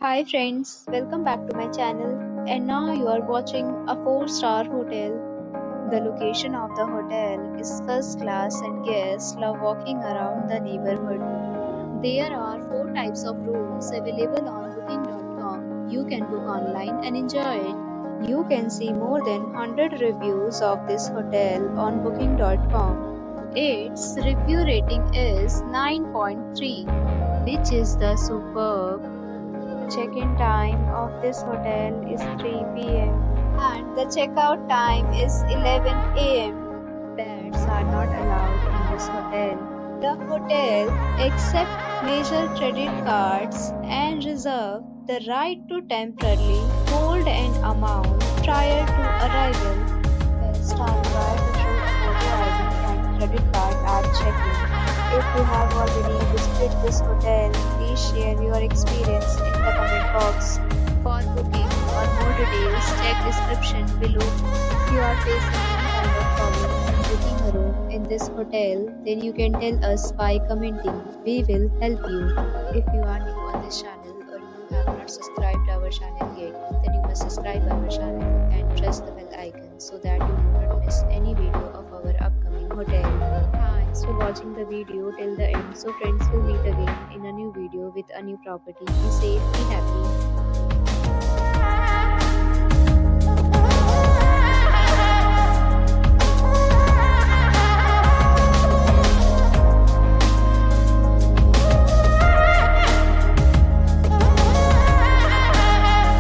Hi friends, welcome back to my channel. And now you are watching a 4-star hotel. The location of the hotel is first class and guests love walking around the neighborhood. There are 4 types of rooms available on booking.com. You can book online and enjoy it. You can see more than 100 reviews of this hotel on booking.com. Its review rating is 9.3, which is the superb. Check-in time of this hotel is 3 p.m. and the checkout time is 11 a.m. Pets are not allowed in this hotel. The hotel accepts major credit cards and reserve the right to temporarily hold an amount prior to arrival. Guests are required to show a photo ID and credit card at check-in. If you have already visited this hotel, please share your experience in the comment box. For booking or more details, check description below. If you are facing any kind of problem in booking a room in this hotel, then you can tell us by commenting. We will help you. If you are new on this channel or you have not subscribed our channel yet, then you must subscribe our channel and press the bell icon so that you do not miss any video of our upcoming hotel. Thanks for watching the video till the end. So friends, will meet again in a new video with a new property. Be safe, be happy.